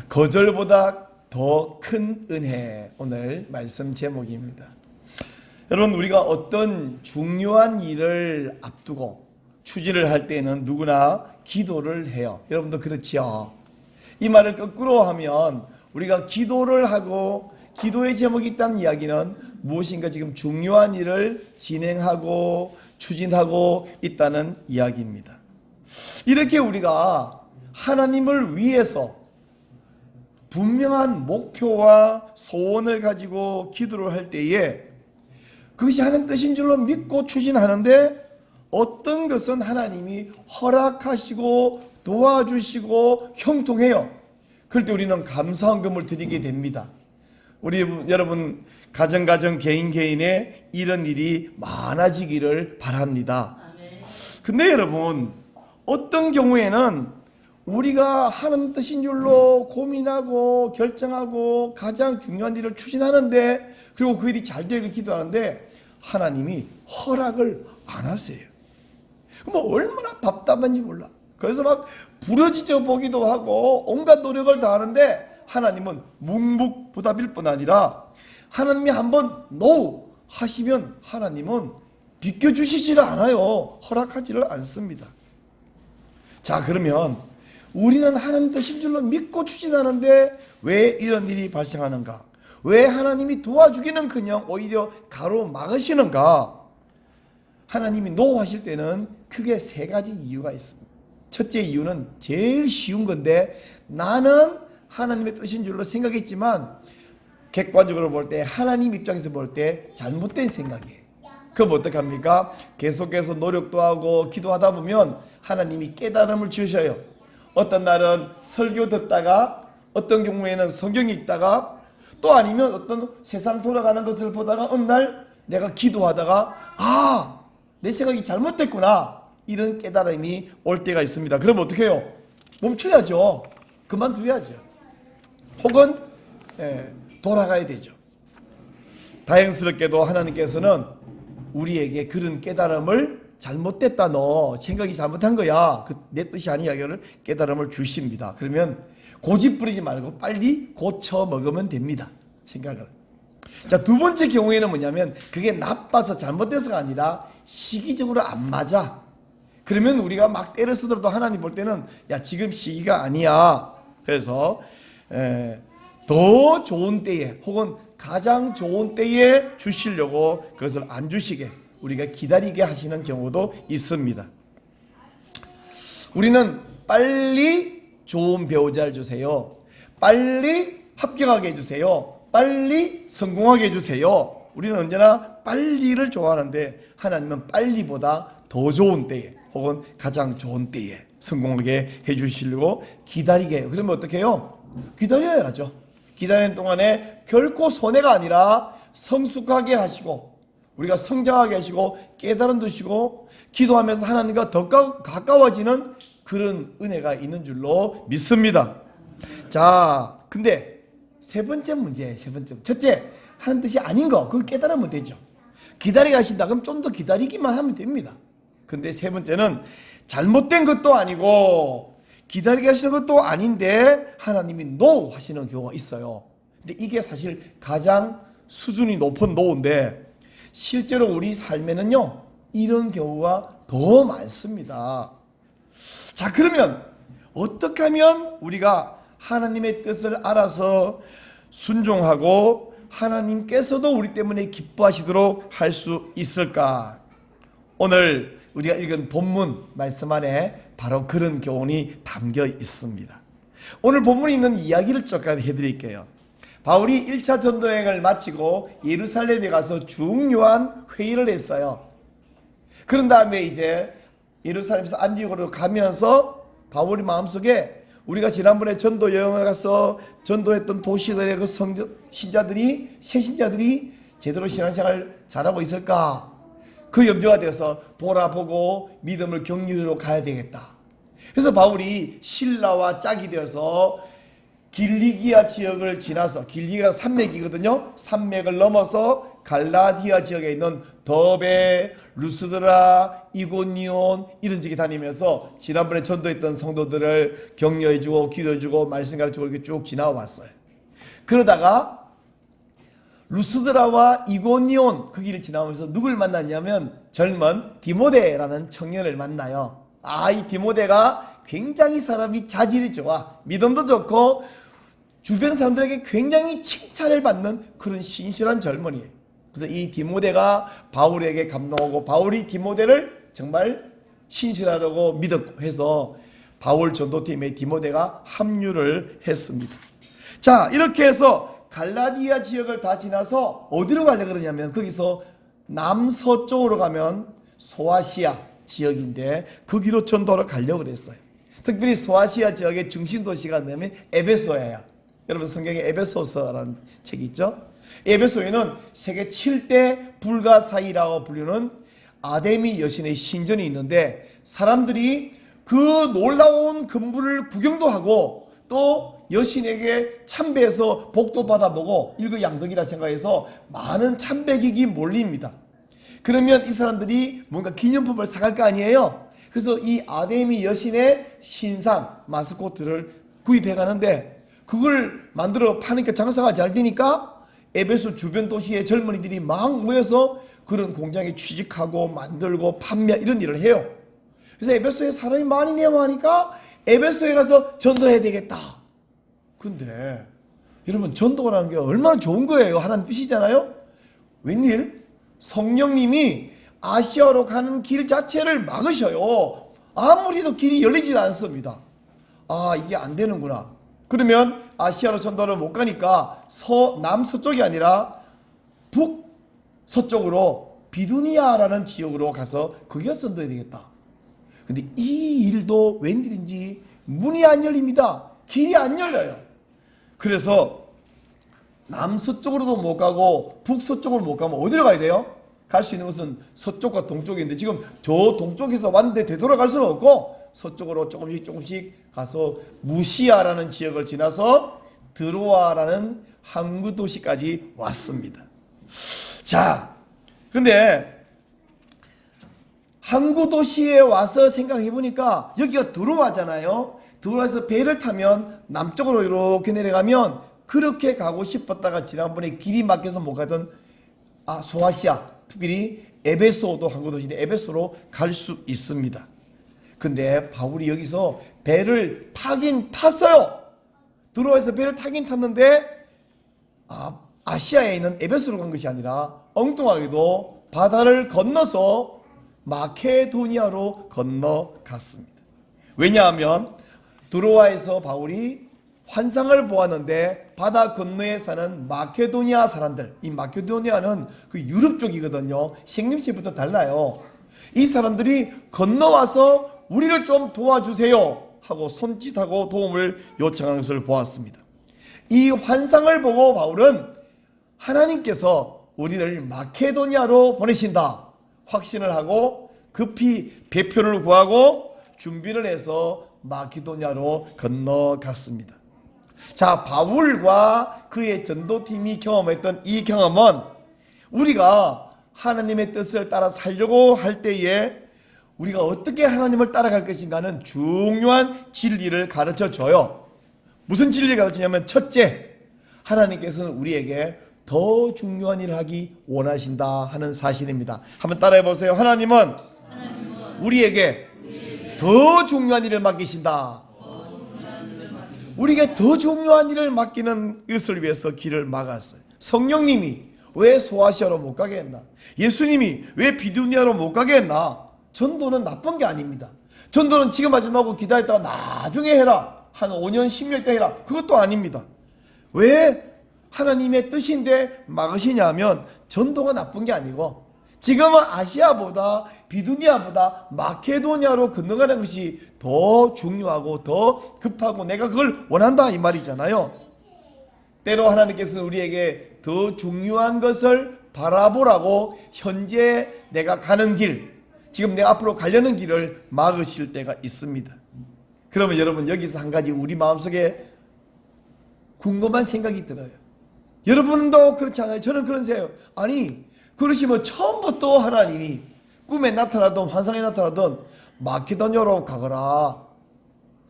거절보다 더 큰 은혜, 오늘 말씀 제목입니다. 여러분, 우리가 어떤 중요한 일을 앞두고 추진을 할 때는 누구나 기도를 해요. 여러분도 그렇지요? 이 말을 거꾸로 하면 우리가 기도를 하고 기도의 제목이 있다는 이야기는 무엇인가 지금 중요한 일을 진행하고 추진하고 있다는 이야기입니다. 이렇게 우리가 하나님을 위해서 분명한 목표와 소원을 가지고 기도를 할 때에 그것이 하나님 뜻인 줄로 믿고 추진하는데 어떤 것은 하나님이 허락하시고 도와주시고 형통해요. 그럴 때 우리는 감사헌금을 드리게 됩니다. 우리 여러분 가정 개인에 이런 일이 많아지기를 바랍니다. 근데 여러분, 어떤 경우에는 우리가 하나님 뜻인 줄로 고민하고 결정하고 가장 중요한 일을 추진하는데, 그리고 그 일이 잘 되기를 기도하는데 하나님이 허락을 안 하세요. 뭐 얼마나 답답한지 몰라. 그래서 막 부러지져 보기도 하고 온갖 노력을 다하는데 하나님은 묵묵부답일 뿐 아니라 하나님이 한번 NO 하시면 하나님은 비켜주시지를 않아요. 허락하지를 않습니다. 자, 그러면 우리는 하나님 뜻인 줄로 믿고 추진하는데 왜 이런 일이 발생하는가? 왜 하나님이 도와주기는 그냥 오히려 가로막으시는가? 하나님이 NO 하실 때는 크게 세 가지 이유가 있습니다. 첫째 이유는 제일 쉬운 건데, 나는 하나님의 뜻인 줄로 생각했지만 객관적으로 볼 때, 하나님 입장에서 볼 때 잘못된 생각이에요. 그럼 어떡합니까? 계속해서 노력도 하고 기도하다 보면 하나님이 깨달음을 주셔요. 어떤 날은 설교 듣다가, 어떤 경우에는 성경 읽다가, 또 아니면 어떤 세상 돌아가는 것을 보다가 어느 날 내가 기도하다가 내 생각이 잘못됐구나, 이런 깨달음이 올 때가 있습니다. 그럼 어떻게 해요? 멈춰야죠. 그만둬야죠. 혹은 돌아가야 되죠. 다행스럽게도 하나님께서는 우리에게 그런 깨달음을, 잘못됐다, 너 생각이 잘못한 거야, 내 뜻이 아니야, 이거를 깨달음을 주십니다. 그러면 고집 부리지 말고 빨리 고쳐 먹으면 됩니다. 생각을. 자, 두 번째 경우에는 뭐냐면 그게 나빠서 잘못돼서가 아니라 시기적으로 안 맞아. 그러면 우리가 막 때려 쓰더라도 하나님 볼 때는 야, 지금 시기가 아니야. 그래서 더 좋은 때에, 혹은 가장 좋은 때에 주시려고 그것을 안 주시게 우리가 기다리게 하시는 경우도 있습니다. 우리는 빨리 좋은 배우자를 주세요, 빨리 합격하게 해주세요, 빨리 성공하게 해주세요. 우리는 언제나 빨리를 좋아하는데 하나님은 빨리보다 더 좋은 때에, 혹은 가장 좋은 때에 성공하게 해주시려고 기다리게 해요. 그러면 어떻게 해요? 기다려야죠. 기다리는 동안에 결코 손해가 아니라 성숙하게 하시고, 우리가 성장하게 하시고, 깨달음 주시고, 기도하면서 하나님과 더 가까워지는 그런 은혜가 있는 줄로 믿습니다. 자, 근데 세 번째 문제, 첫째, 하는 뜻이 아닌 거, 그걸 깨달으면 되죠. 기다리게 하신다 그럼 좀 더 기다리기만 하면 됩니다. 근데 세 번째는 잘못된 것도 아니고 기다리게 하시는 것도 아닌데 하나님이 NO 하시는 경우가 있어요. 근데 이게 사실 가장 수준이 높은 NO인데, 실제로 우리 삶에는요 이런 경우가 더 많습니다. 자, 그러면 어떻게 하면 우리가 하나님의 뜻을 알아서 순종하고 하나님께서도 우리 때문에 기뻐하시도록 할 수 있을까? 오늘 우리가 읽은 본문 말씀 안에 바로 그런 교훈이 담겨 있습니다. 오늘 본문에 있는 이야기를 조금 해드릴게요. 바울이 1차 전도여행을 마치고 예루살렘에 가서 중요한 회의를 했어요. 그런 다음에 이제 예루살렘에서 안디옥으로 가면서 바울이 마음속에, 우리가 지난번에 전도 여행을 가서 전도했던 도시들의 그 신자들이, 새신자들이 제대로 신앙생활 잘하고 있을까? 그 염려가 되어서 돌아보고 믿음을 격려로 가야 되겠다. 그래서 바울이 신라와 짝이 되어서 길리기아 지역을 지나서, 길리기가 산맥이거든요. 산맥을 넘어서 갈라디아 지역에 있는 더베, 루스드라, 이고니온 이런 지역에 다니면서 지난번에 전도했던 성도들을 격려해주고 기도해주고 말씀 가르치고 이렇게 쭉 지나왔어요. 그러다가 루스드라와 이고니온 그 길을 지나오면서 누굴 만났냐면 젊은 디모데라는 청년을 만나요. 이 디모데가 굉장히 사람이 자질이 좋아, 믿음도 좋고 주변 사람들에게 굉장히 칭찬을 받는 그런 신실한 젊은이에요. 그래서 이 디모데가 바울에게 감동하고 바울이 디모데를 정말 신실하다고 믿었고 해서 바울 전도팀에 디모데가 합류를 했습니다. 자, 이렇게 해서 갈라디아 지역을 다 지나서 어디로 가려고 그러냐면 거기서 남서쪽으로 가면 소아시아 지역인데 거기로 전도를 가려고 그랬어요. 특별히 소아시아 지역의 중심 도시가 뭐냐면 에베소예요. 여러분 성경에 에베소서라는 책이 있죠. 에베소에는 세계 7대 불가사의라고 불리는 아데미 여신의 신전이 있는데 사람들이 그 놀라운 건물을 구경도 하고 또 여신에게 참배해서 복도 받아보고 일거양득이라 생각해서 많은 참배객이 몰립니다. 그러면 이 사람들이 뭔가 기념품을 사갈 거 아니에요. 그래서 이 아데미 여신의 신상 마스코트를 구입해 가는데 그걸 만들어 파니까 장사가 잘 되니까 에베소 주변 도시의 젊은이들이 막 모여서 그런 공장에 취직하고 만들고 판매 이런 일을 해요. 그래서 에베소에 사람이 많이 내모하니까 에베소에 가서 전도해야 되겠다. 근데 여러분 전도라는 게 얼마나 좋은 거예요. 하나님 뜻이잖아요. 웬일? 성령님이 아시아로 가는 길 자체를 막으셔요. 아무리도 길이 열리지 않습니다. 이게 안 되는구나. 그러면 아시아로 전도를 못 가니까 남서쪽이 아니라 북서쪽으로 비두니아라는 지역으로 가서 거기가 전도해야 되겠다. 근데 이 일도 웬일인지 문이 안 열립니다. 길이 안 열려요. 그래서 남서쪽으로도 못 가고 북서쪽으로 못 가면 어디로 가야 돼요? 갈 수 있는 것은 서쪽과 동쪽인데 지금 저 동쪽에서 왔는데 되돌아갈 수는 없고 서쪽으로 조금씩 가서 무시아라는 지역을 지나서 드로아라는 항구 도시까지 왔습니다. 자, 근데 항구 도시에 와서 생각해 보니까 여기가 드로아잖아요. 드로아에서 배를 타면 남쪽으로 이렇게 내려가면 그렇게 가고 싶었다가 지난번에 길이 막혀서 못 가던 소아시아, 특별히 에베소도 항구 도시인데 에베소로 갈 수 있습니다. 근데 바울이 여기서 배를 타긴 탔어요. 드로아에서 배를 타긴 탔는데 아시아에 있는 에베소로 간 것이 아니라 엉뚱하게도 바다를 건너서 마케도니아로 건너갔습니다. 왜냐하면 드로아에서 바울이 환상을 보았는데 바다 건너에 사는 마케도니아 사람들, 이 마케도니아는 그 유럽 쪽이거든요. 생김새부터 달라요. 이 사람들이 건너와서 우리를 좀 도와주세요 하고 손짓하고 도움을 요청하는 것을 보았습니다. 이 환상을 보고 바울은 하나님께서 우리를 마케도니아로 보내신다 확신을 하고 급히 배표를 구하고 준비를 해서 마케도니아로 건너갔습니다. 자, 바울과 그의 전도팀이 경험했던 이 경험은 우리가 하나님의 뜻을 따라 살려고 할 때에 우리가 어떻게 하나님을 따라갈 것인가는 중요한 진리를 가르쳐 줘요. 무슨 진리를 가르치냐면 첫째, 하나님께서는 우리에게 더 중요한 일을 하기 원하신다 하는 사실입니다. 한번 따라해 보세요. 하나님은 우리에게 더 중요한 일을 맡기신다. 우리에게 더 중요한 일을 맡기는 것을 위해서 길을 막았어요. 성령님이 왜 소아시아로 못 가게 했나? 예수님이 왜 비두니아로 못 가게 했나? 전도는 나쁜 게 아닙니다. 전도는 지금 하지 말고 기다렸다가 나중에 해라. 한 5년 10년 때 해라. 그것도 아닙니다. 왜 하나님의 뜻인데 막으시냐 하면 전도가 나쁜 게 아니고 지금은 아시아보다 비두니아보다 마케도니아로 건너가는 것이 더 중요하고 더 급하고 내가 그걸 원한다 이 말이잖아요. 때로 하나님께서는 우리에게 더 중요한 것을 바라보라고 현재 내가 가는 길, 지금 내가 앞으로 가려는 길을 막으실 때가 있습니다. 그러면 여러분 여기서 한 가지 우리 마음속에 궁금한 생각이 들어요. 여러분도 그렇지 않아요? 저는 그런데요. 아니, 그러시면 처음부터 하나님이 꿈에 나타나든 환상에 나타나든 마케도냐로 가거라.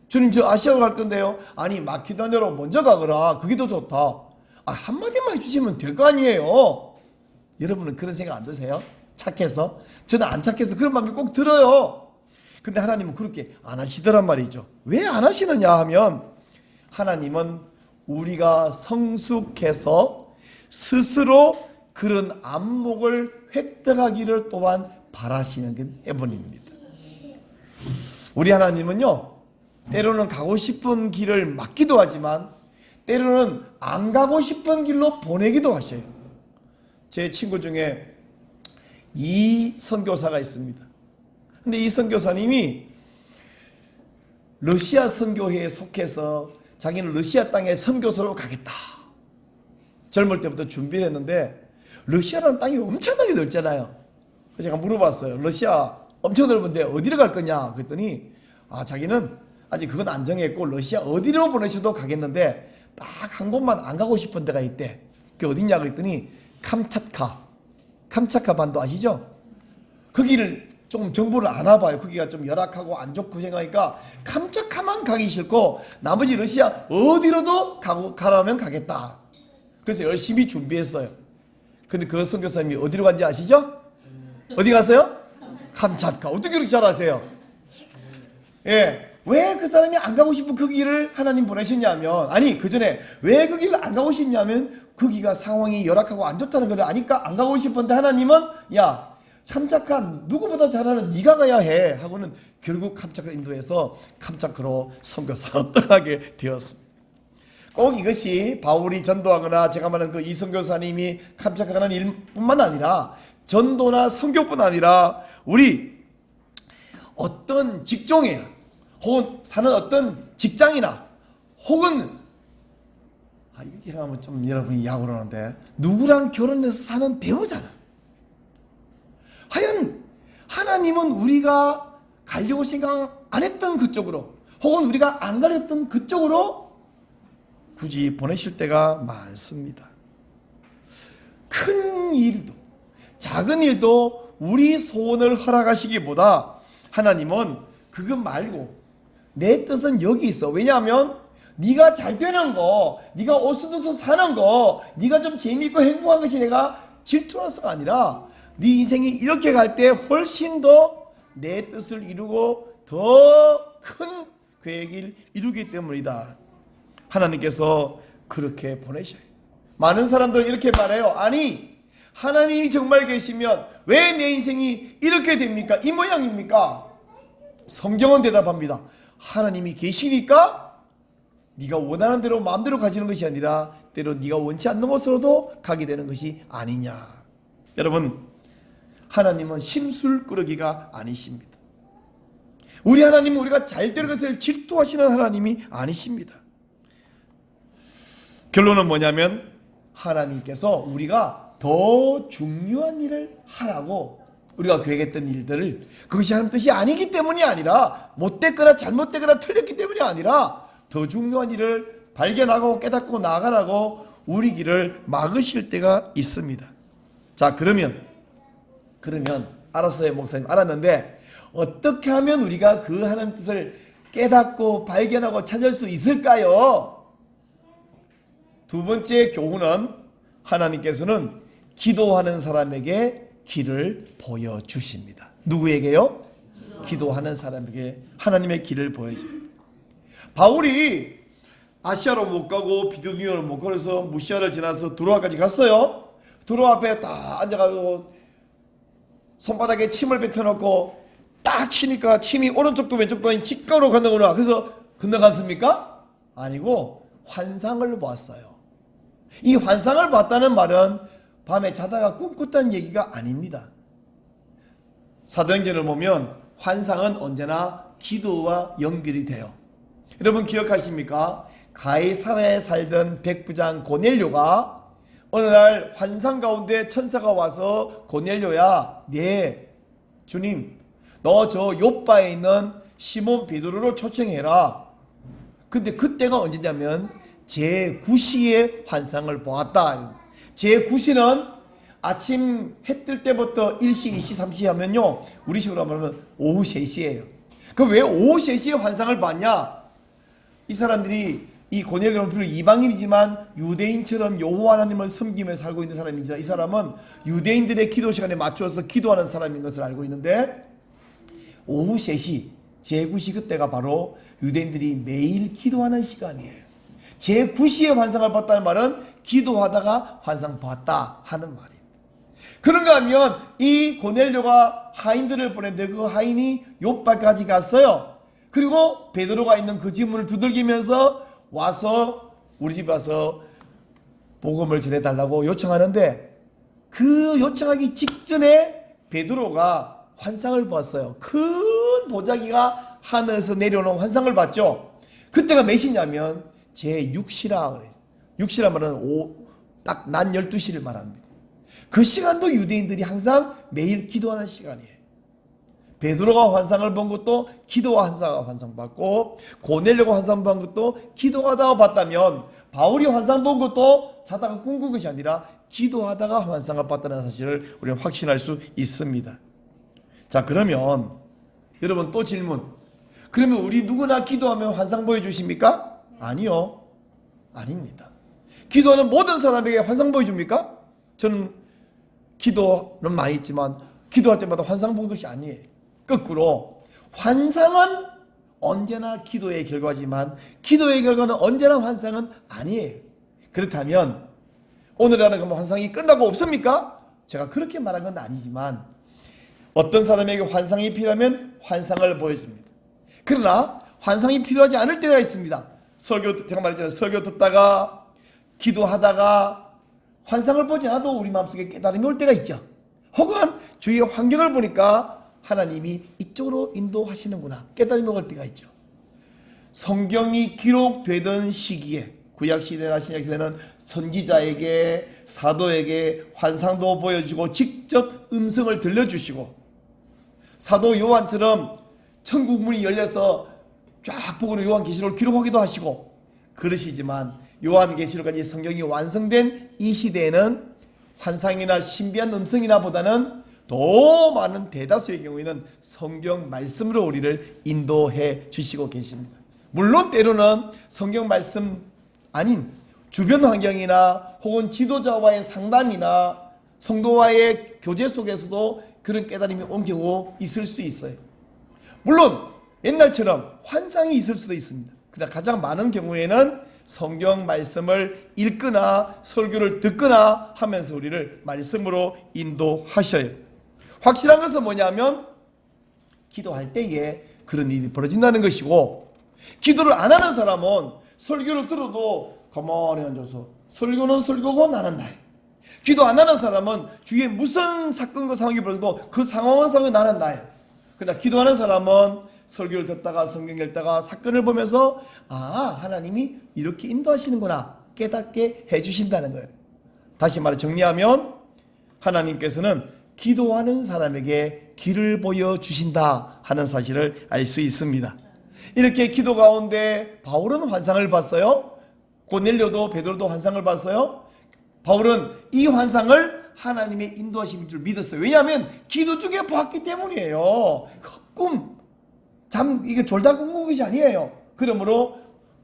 주님, 저 아시아로 갈 건데요. 아니, 마케도냐로 먼저 가거라. 그게 더 좋다. 한마디만 해주시면 될 거 아니에요. 여러분은 그런 생각 안 드세요? 착해서? 저는 안 착해서 그런 마음이 꼭 들어요. 근데 하나님은 그렇게 안 하시더란 말이죠. 왜 안 하시느냐 하면, 하나님은 우리가 성숙해서 스스로 그런 안목을 획득하기를 또한 바라시는 게 해본입니다. 우리 하나님은요, 때로는 가고 싶은 길을 막기도 하지만 때로는 안 가고 싶은 길로 보내기도 하셔요. 제 친구 중에 이 선교사가 있습니다. 근데 이 선교사님이 러시아 선교회에 속해서 자기는 러시아 땅에 선교사로 가겠다. 젊을 때부터 준비를 했는데 러시아라는 땅이 엄청나게 넓잖아요. 그래서 제가 물어봤어요. 러시아 엄청 넓은데 어디로 갈 거냐? 그랬더니 자기는 아직 그건 안 정했고 러시아 어디로 보내셔도 가겠는데 딱 한 곳만 안 가고 싶은 데가 있대. 그게 어딨냐 그랬더니 캄차카 반도 아시죠? 거기를 조금 정보를 안 와봐요. 거기가 좀 열악하고 안 좋고 생각하니까 캄차카만 가기 싫고 나머지 러시아 어디로도 가라면 가겠다. 그래서 열심히 준비했어요. 근데 그 선교사님이 어디로 간지 아시죠? 어디 갔어요? 캄차카. 어떻게 그렇게 잘 아세요? 예. 왜 그 사람이 안 가고 싶은 그 길을 하나님 보내셨냐면, 아니 그 전에 왜 그 길을 안 가고 싶냐면 거기가 상황이 열악하고 안 좋다는 걸 아니까 안 가고 싶은데 하나님은 야 캄차카 누구보다 잘하는 네가 가야 해 하고는 결국 캄차카 인도해서 캄차카로 선교사로 떠나게 되었습니다. 꼭 이것이 바울이 전도하거나 제가 말하는 그 이 선교사님이 캄차카 가는 일뿐만 아니라 전도나 선교뿐 아니라 우리 어떤 직종에 혹은 사는 어떤 직장이나 혹은 이거 제가 한번 좀 여러분이 야구를 하는데 누구랑 결혼해서 사는 배우잖아. 하여간 하나님은 우리가 가려고 생각 안 했던 그쪽으로 혹은 우리가 안 가렸던 그쪽으로 굳이 보내실 때가 많습니다. 큰 일도 작은 일도 우리 소원을 허락하시기보다 하나님은 그것 말고 내 뜻은 여기 있어. 왜냐하면 네가 잘 되는 거, 네가 오수도수 사는 거, 네가 좀 재미있고 행복한 것이 내가 질투라서가 아니라 네 인생이 이렇게 갈 때 훨씬 더 내 뜻을 이루고 더 큰 계획을 이루기 때문이다. 하나님께서 그렇게 보내셔요. 많은 사람들은 이렇게 말해요. 아니 하나님이 정말 계시면 왜 내 인생이 이렇게 됩니까? 이 모양입니까? 성경은 대답합니다. 하나님이 계시니까 네가 원하는 대로 마음대로 가지는 것이 아니라 때로 네가 원치 않는 곳으로도 가게 되는 것이 아니냐. 여러분, 하나님은 심술꾸러기가 아니십니다. 우리 하나님은 우리가 잘 되는 것을 질투하시는 하나님이 아니십니다. 결론은 뭐냐면 하나님께서 우리가 더 중요한 일을 하라고 우리가 계획했던 일들을 그것이 하나님 뜻이 아니기 때문이 아니라 못됐거나 잘못되거나 틀렸기 때문이 아니라 더 중요한 일을 발견하고 깨닫고 나아가라고 우리 길을 막으실 때가 있습니다. 자 그러면 알았어요 목사님 알았는데 어떻게 하면 우리가 그 하나님 뜻을 깨닫고 발견하고 찾을 수 있을까요? 두 번째 교훈은 하나님께서는 기도하는 사람에게 길을 보여주십니다. 누구에게요? 기도하는 사람에게 하나님의 길을 보여줘요. 바울이 아시아로 못 가고 비두니아로 못 가서 무시아를 지나서 두로아까지 갔어요. 두로아 앞에 딱 앉아가지고 손바닥에 침을 뱉어놓고 딱 치니까 침이 오른쪽도 왼쪽도 아닌 직각으로 건너구나. 그래서 건너갔습니까? 아니고 환상을 봤어요. 이 환상을 봤다는 말은 밤에 자다가 꿈꿨다는 얘기가 아닙니다. 사도행전을 보면 환상은 언제나 기도와 연결이 돼요. 여러분 기억하십니까? 가이사랴에 살던 백부장 고넬료가 어느 날 환상 가운데 천사가 와서 고넬료야, 네 주님 너 저 요바에 있는 시몬 베드로를 초청해라. 근데 그때가 언제냐면 제9시의 환상을 보았다. 제9시는 아침 해 뜰 때부터 1시, 2시, 3시 하면요, 우리 식으로 하면 오후 3시예요. 그럼 왜 오후 3시에 환상을 봤냐? 이 사람들이 이 고넬료는 비록 이방인이지만 유대인처럼 여호와 하나님을 섬기며 살고 있는 사람이지만 이 사람은 유대인들의 기도 시간에 맞춰서 기도하는 사람인 것을 알고 있는데, 오후 3시 제9시 그때가 바로 유대인들이 매일 기도하는 시간이에요. 제9시에 환상을 봤다는 말은 기도하다가 환상 봤다 하는 말입니다. 그런가 하면 이 고넬료가 하인들을 보냈는데 그 하인이 요바까지 갔어요. 그리고 베드로가 있는 그 집 문을 두들기면서 와서 우리 집 와서 복음을 전해달라고 요청하는데, 그 요청하기 직전에 베드로가 환상을 봤어요. 큰 보자기가 하늘에서 내려오는 환상을 봤죠. 그때가 몇 시냐면 제6시라 그래요. 6시라 말은 딱 낮 12시를 말합니다. 그 시간도 유대인들이 항상 매일 기도하는 시간이에요. 베드로가 환상을 본 것도 기도하다가 환상 봤고, 고넬료가 환상 본 것도 기도하다가 봤다면, 바울이 환상 본 것도 자다가 꿈꾼 것이 아니라 기도하다가 환상을 봤다는 사실을 우리는 확신할 수 있습니다. 자, 그러면 여러분 또 질문. 그러면 우리 누구나 기도하면 환상 보여주십니까? 아니요. 아닙니다. 기도하는 모든 사람에게 환상 보여줍니까? 저는 기도는 많이 있지만 기도할 때마다 환상 본 것이 아니에요. 거꾸로 환상은 언제나 기도의 결과지만 기도의 결과는 언제나 환상은 아니에요. 그렇다면 오늘 하는 환상이 끝나고 없습니까? 제가 그렇게 말한 건 아니지만 어떤 사람에게 환상이 필요하면 환상을 보여줍니다. 그러나 환상이 필요하지 않을 때가 있습니다. 제가 말했잖아요. 설교 듣다가 기도하다가 환상을 보지 않아도 우리 마음속에 깨달음이 올 때가 있죠. 혹은 주위의 환경을 보니까 하나님이 이쪽으로 인도하시는구나, 깨달음이 올 때가 있죠. 성경이 기록되던 시기에 구약시대나 신약시대는 선지자에게 사도에게 환상도 보여주고 직접 음성을 들려주시고, 사도 요한처럼 천국 문이 열려서 쫙 보고 요한계시록을 기록하기도 하시고 그러시지만, 요한계시록까지 성경이 완성된 이 시대에는 환상이나 신비한 음성이나 보다는 더 많은 대다수의 경우에는 성경 말씀으로 우리를 인도해 주시고 계십니다. 물론 때로는 성경 말씀 아닌 주변 환경이나 혹은 지도자와의 상담이나 성도와의 교제 속에서도 그런 깨달음이 온 경우 있을 수 있어요. 물론 옛날처럼 환상이 있을 수도 있습니다. 그러나 가장 많은 경우에는 성경 말씀을 읽거나 설교를 듣거나 하면서 우리를 말씀으로 인도하셔요. 확실한 것은 뭐냐면 기도할 때에 그런 일이 벌어진다는 것이고, 기도를 안 하는 사람은 설교를 들어도 가만히 앉아서 설교는 설교고 나는 나예요. 기도 안 하는 사람은 주위에 무슨 사건과 상황이 벌어져도 그 상황은 상황이 나는 나예요. 그러나 기도하는 사람은 설교를 듣다가 성경 읽다가 사건을 보면서 하나님이 이렇게 인도하시는구나 깨닫게 해주신다는 거예요. 다시 말해 정리하면 하나님께서는 기도하는 사람에게 길을 보여주신다 하는 사실을 알 수 있습니다. 이렇게 기도 가운데 바울은 환상을 봤어요. 고넬료도 베드로도 환상을 봤어요. 바울은 이 환상을 하나님의 인도하심인 줄 믿었어요. 왜냐하면 기도 중에 봤기 때문이에요. 꿈, 이게 졸다 꿈꾼 것이 아니에요. 그러므로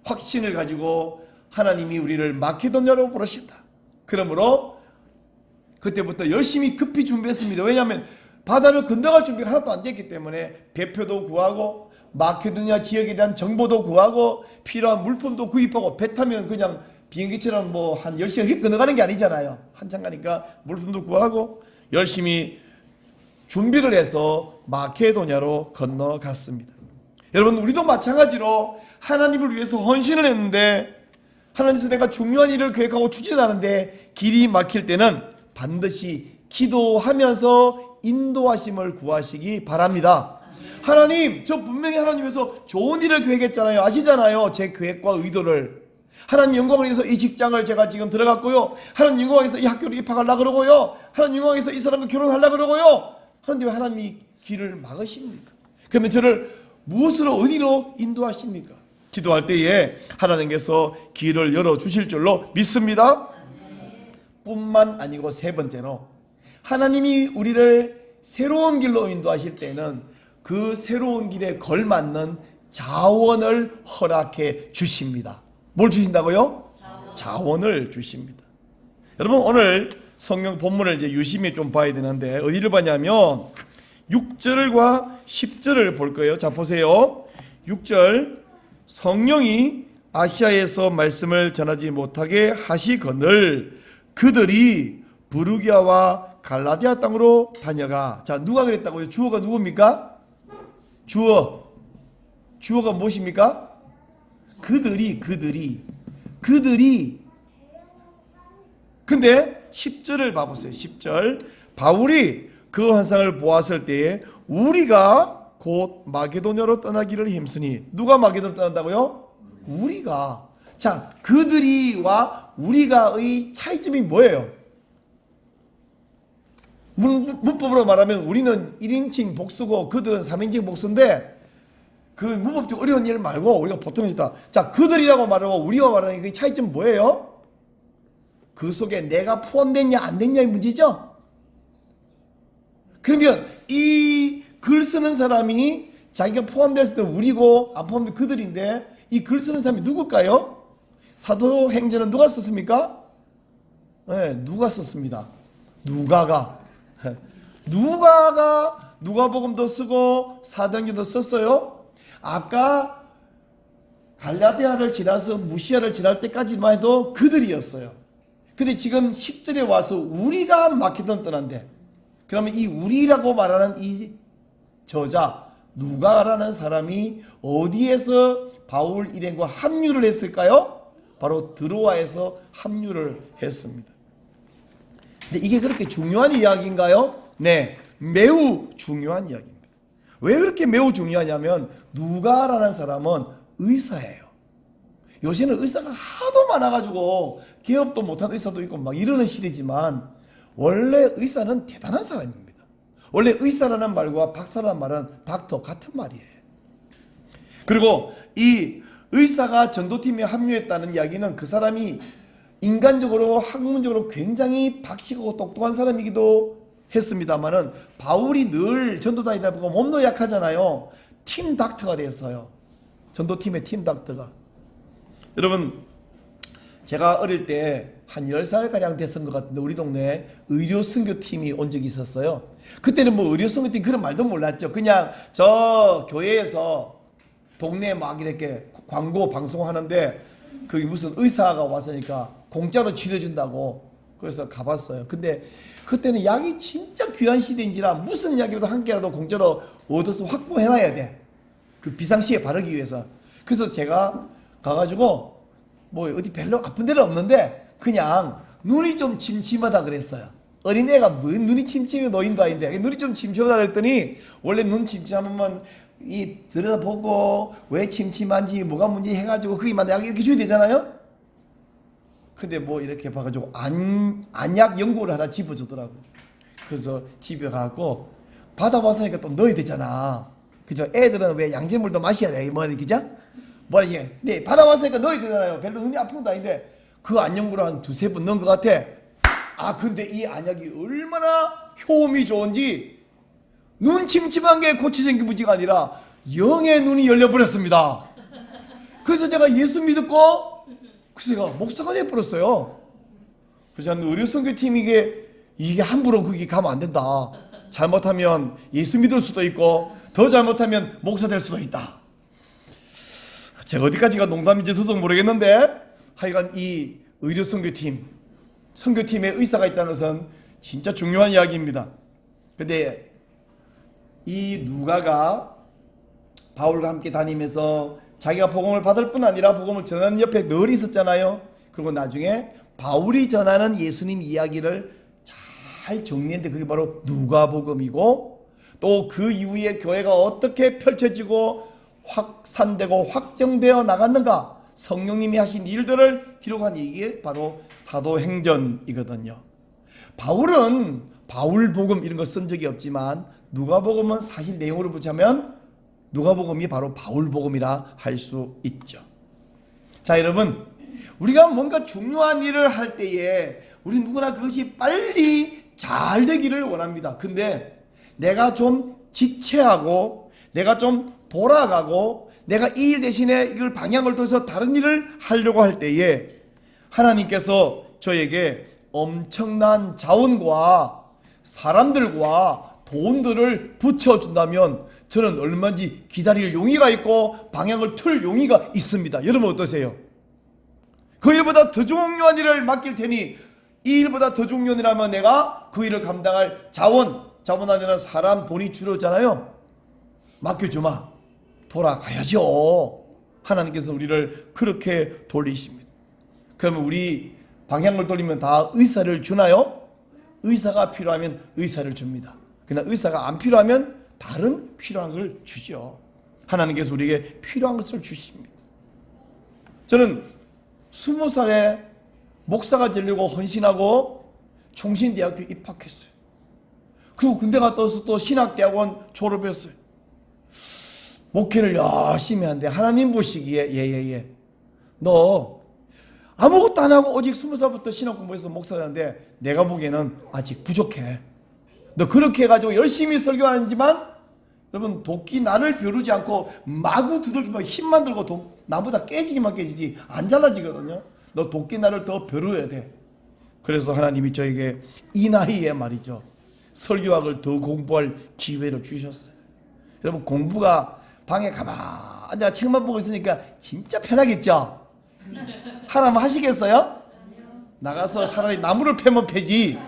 확신을 가지고 하나님이 우리를 마케도냐로 부르신다. 그러므로 그때부터 열심히 급히 준비했습니다. 왜냐하면 바다를 건너갈 준비가 하나도 안 됐기 때문에 배표도 구하고 마케도냐 지역에 대한 정보도 구하고 필요한 물품도 구입하고, 배 타면 그냥 비행기처럼 한 10시간 휙 건너가는 게 아니잖아요. 한참 가니까 물품도 구하고 열심히 준비를 해서 마케도냐로 건너갔습니다. 여러분, 우리도 마찬가지로 하나님을 위해서 헌신을 했는데 하나님께서 내가 중요한 일을 계획하고 추진하는데 길이 막힐 때는 반드시 기도하면서 인도하심을 구하시기 바랍니다. 하나님, 저 분명히 하나님께서 좋은 일을 계획했잖아요. 아시잖아요. 제 계획과 의도를. 하나님 영광을 위해서 이 직장을 제가 지금 들어갔고요. 하나님 영광을 위해서 이 학교를 입학하려고 그러고요. 하나님 영광을 위해서 이 사람과 결혼하려고 그러고요. 그런데 왜 하나님이 길을 막으십니까? 그러면 저를 무엇으로 어디로 인도하십니까? 기도할 때에 하나님께서 길을 열어주실 줄로 믿습니다. 뿐만 아니고 세 번째로, 하나님이 우리를 새로운 길로 인도하실 때는 그 새로운 길에 걸맞는 자원을 허락해 주십니다. 뭘 주신다고요? 자원을 주십니다. 여러분, 오늘 성경 본문을 이제 유심히 좀 봐야 되는데 어디를 봐냐면 6절과 10절을 볼 거예요. 자, 보세요. 6절, 성령이 아시아에서 말씀을 전하지 못하게 하시거늘 그들이 부르기아와 갈라디아 땅으로 다녀가. 자, 누가 그랬다고요? 주어가 누굽니까? 주어가 무엇입니까? 그들이. 근데 10절을 봐보세요. 10절, 바울이 그 환상을 보았을 때에 우리가 곧 마게도냐로 떠나기를 힘쓰니. 누가 마게도냐로 떠난다고요? 우리가. 자, 그들이와 우리가의 차이점이 뭐예요? 문법으로 말하면 우리는 1인칭 복수고 그들은 3인칭 복수인데, 그 문법적 어려운 일 말고 우리가 보통 했다. 자, 그들이라고 말하고 우리와 말하는 그 차이점 뭐예요? 그 속에 내가 포함됐냐 안 됐냐의 문제죠. 그러면 이 글 쓰는 사람이 자기가 포함됐을 때 우리고 안 포함된 그들인데, 이 글 쓰는 사람이 누굴까요? 사도행전은 누가 썼습니까? 네, 누가 썼습니다. 누가가 누가복음도 쓰고 사도행전도 썼어요. 아까 갈라디아를 지나서 무시아를 지날 때까지만 해도 그들이었어요. 근데 지금 10절에 와서 우리가 마케도냐 떠난대. 그러면 이 우리라고 말하는 이 저자 누가라는 사람이 어디에서 바울 일행과 합류를 했을까요? 바로 드로아에서 합류를 했습니다. 근데 이게 그렇게 중요한 이야기인가요? 네, 매우 중요한 이야기입니다. 왜 그렇게 매우 중요하냐면 누가라는 사람은 의사예요. 요새는 의사가 하도 많아가지고 개업도 못한 의사도 있고 막 이러는 시대지만, 원래 의사는 대단한 사람입니다. 원래 의사라는 말과 박사라는 말은 닥터 같은 말이에요. 그리고 이 의사가 전도팀에 합류했다는 이야기는 그 사람이 인간적으로 학문적으로 굉장히 박식하고 똑똑한 사람이기도 했습니다만은, 바울이 늘 전도 다니다 보고 몸도 약하잖아요. 팀 닥터가 됐어요. 전도팀의 팀 닥터가. 여러분, 제가 어릴 때 한 10살가량 됐던 것 같은데 우리 동네에 의료선교팀이 온 적이 있었어요. 그때는 뭐 의료선교팀 그런 말도 몰랐죠. 그냥 저 교회에서 동네에 막 이렇게 광고 방송하는데 거기 무슨 의사가 왔으니까 공짜로 치료준다고 그래서 가봤어요. 근데 그때는 약이 진짜 귀한 시대인지라 무슨 약이라도 한 개라도 공짜로 얻어서 확보해놔야 돼. 그 비상시에 바르기 위해서. 그래서 제가 가가지고 뭐 어디 별로 아픈 데는 없는데 그냥 눈이 좀 침침하다 그랬어요. 어린애가 뭐 눈이 침침해 노인도 아닌데 눈이 좀 침침하다 그랬더니, 원래 눈 침침하면 이 들여다보고 왜 침침한지 뭐가 문제 해가지고 거기만 약 이렇게 줘야 되잖아요. 근데 뭐 이렇게 봐가지고 안약 연고를 하나 집어주더라고. 그래서 집에 가고 받아봤으니까 또 넣어야 되잖아. 그죠? 애들은 왜 양잿물도 마셔야 돼. 뭐 그죠? 뭐라 이게 네 받아봤으니까 넣어야 되잖아요. 별로 눈이 아픈 것도 아닌데 그 안연고를 한 두세 번 넣은 것 같아. 아, 근데 이 안약이 얼마나 효험이 좋은지, 눈 침침한 게 고쳐진 게 문제가 아니라 영의 눈이 열려버렸습니다. 그래서 제가 예수 믿었고, 그래서 제가 목사가 돼버렸어요. 그래서 저는 의료선교팀 이게 함부로 거기 가면 안 된다. 잘못하면 예수 믿을 수도 있고 더 잘못하면 목사 될 수도 있다. 제가 어디까지가 농담인지 저도 모르겠는데, 하여간 이 의료선교팀, 선교팀에 의사가 있다는 것은 진짜 중요한 이야기입니다. 근데 이 누가가 바울과 함께 다니면서 자기가 복음을 받을 뿐 아니라 복음을 전하는 옆에 늘 있었잖아요. 그리고 나중에 바울이 전하는 예수님 이야기를 잘 정리했는데 그게 바로 누가복음이고, 또 그 이후에 교회가 어떻게 펼쳐지고 확산되고 확정되어 나갔는가, 성령님이 하신 일들을 기록한 이게 바로 사도행전이거든요. 바울은 바울복음 이런 거 쓴 적이 없지만 누가복음은 사실 내용으로 보자면 누가복음이 바로 바울복음이라 할 수 있죠. 자, 여러분, 우리가 뭔가 중요한 일을 할 때에 우리 누구나 그것이 빨리 잘 되기를 원합니다. 근데 내가 좀 지체하고 내가 좀 돌아가고 내가 이 일 대신에 이걸 방향을 돌려서 다른 일을 하려고 할 때에 하나님께서 저에게 엄청난 자원과 사람들과 돈들을 붙여준다면 저는 얼마든지 기다릴 용의가 있고 방향을 틀 용의가 있습니다. 여러분 어떠세요? 그 일보다 더 중요한 일을 맡길 테니 이 일보다 더 중요한 일이라면 내가 그 일을 감당할 자원 안에는 사람 돈이 줄었잖아요. 맡겨주마. 돌아가야죠. 하나님께서 우리를 그렇게 돌리십니다. 그러면 우리 방향을 돌리면 다 의사를 주나요? 의사가 필요하면 의사를 줍니다. 그러나 의사가 안 필요하면 다른 필요한 걸 주죠. 하나님께서 우리에게 필요한 것을 주십니다. 저는 20살에 목사가 되려고 헌신하고 총신대학교 입학했어요. 그리고 군대 갔다 와서 또 신학대학원 졸업했어요. 목회를 열심히 하는데 하나님 보시기에 너 아무것도 안 하고 오직 20살부터 신학 공부해서 목사가 되는데 내가 보기에는 아직 부족해. 너 그렇게 해가지고 열심히 설교하지만 여러분 도끼 나를 벼르지 않고 마구 두들기만 힘만 들고 나보다 깨지기만 깨지지 안 잘라지거든요. 너 도끼 나를 더 벼르어야 돼. 그래서 하나님이 저에게 이 나이에 말이죠 설교학을 더 공부할 기회를 주셨어요. 여러분 공부가 방에 가만히 앉아 책만 보고 있으니까 진짜 편하겠죠? 하나님 하시겠어요? 나가서 차라리 나무를 패면 패지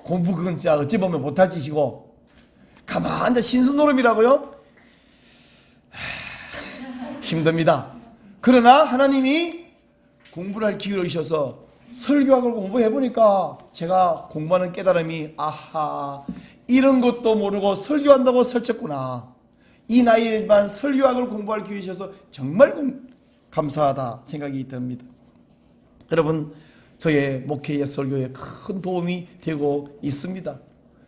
공부 그건 진짜 어찌 보면 못할 짓이고 가만히 앉아 신선노름이라고요? 힘듭니다. 그러나 하나님이 공부를 할 기회를 주셔서 설교학을 공부해보니까 제가 공부하는 깨달음이 아하 이런 것도 모르고 설교한다고 설쳤구나. 이 나이에만 설교학을 공부할 기회 주셔서 정말 감사하다 생각이 듭니다. 여러분 저의 목회의 설교에 큰 도움이 되고 있습니다.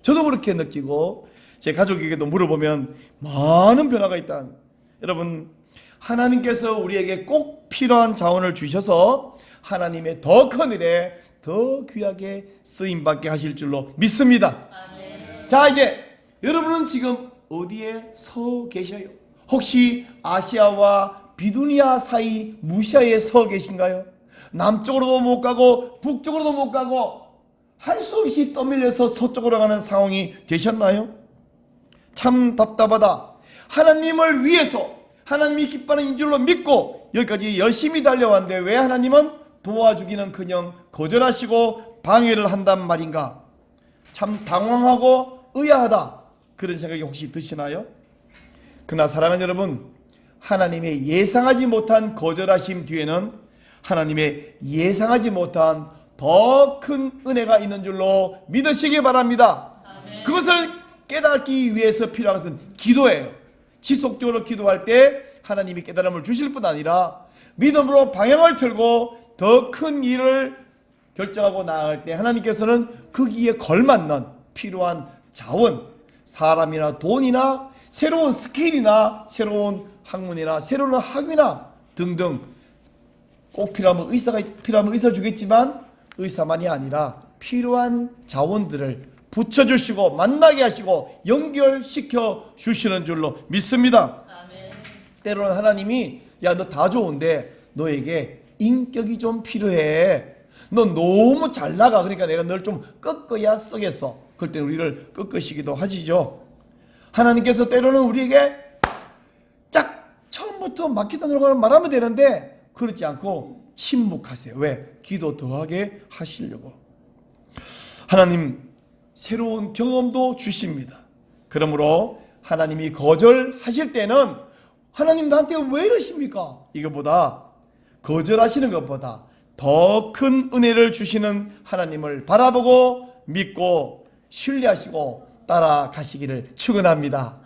저도 그렇게 느끼고 제 가족에게도 물어보면 많은 변화가 있다. 여러분 하나님께서 우리에게 꼭 필요한 자원을 주셔서 하나님의 더 큰 일에 더 귀하게 쓰임받게 하실 줄로 믿습니다. 아멘. 자 이제 여러분은 지금 어디에 서 계셔요? 혹시 아시아와 비두니아 사이 무시아에 서 계신가요? 남쪽으로도 못 가고 북쪽으로도 못 가고 할 수 없이 떠밀려서 서쪽으로 가는 상황이 되셨나요? 참 답답하다. 하나님을 위해서 하나님이 기뻐하는 인줄로 믿고 여기까지 열심히 달려왔는데 왜 하나님은 도와주기는 그냥 거절하시고 방해를 한단 말인가? 참 당황하고 의아하다. 그런 생각이 혹시 드시나요? 그러나 사랑하는 여러분 하나님의 예상하지 못한 거절하심 뒤에는 하나님의 예상하지 못한 더 큰 은혜가 있는 줄로 믿으시기 바랍니다. 아멘. 그것을 깨닫기 위해서 필요한 것은 기도예요. 지속적으로 기도할 때 하나님이 깨달음을 주실 뿐 아니라 믿음으로 방향을 틀고 더 큰 일을 결정하고 나아갈 때 하나님께서는 거기에 걸맞는 필요한 자원, 사람이나 돈이나 새로운 스킬이나 새로운 학문이나 새로운 학위나 등등 꼭 필요하면 의사를 주겠지만 의사만이 아니라 필요한 자원들을 붙여주시고 만나게 하시고 연결시켜 주시는 줄로 믿습니다. 아멘. 때로는 하나님이 야 너 다 좋은데 너에게 인격이 좀 필요해. 너 너무 잘 나가. 그러니까 내가 널 좀 꺾어야 쓰겠어. 그럴 때 우리를 꺾으시기도 하시죠. 하나님께서 때로는 우리에게 짝 처음부터 막히다 들어가는 말하면 되는데 그렇지 않고 침묵하세요. 왜? 기도 더하게 하시려고. 하나님 새로운 경험도 주십니다. 그러므로 하나님이 거절하실 때는 하나님 나한테 왜 이러십니까? 이것보다 거절하시는 것보다 더 큰 은혜를 주시는 하나님을 바라보고 믿고 신뢰하시고 따라가시기를 축원합니다.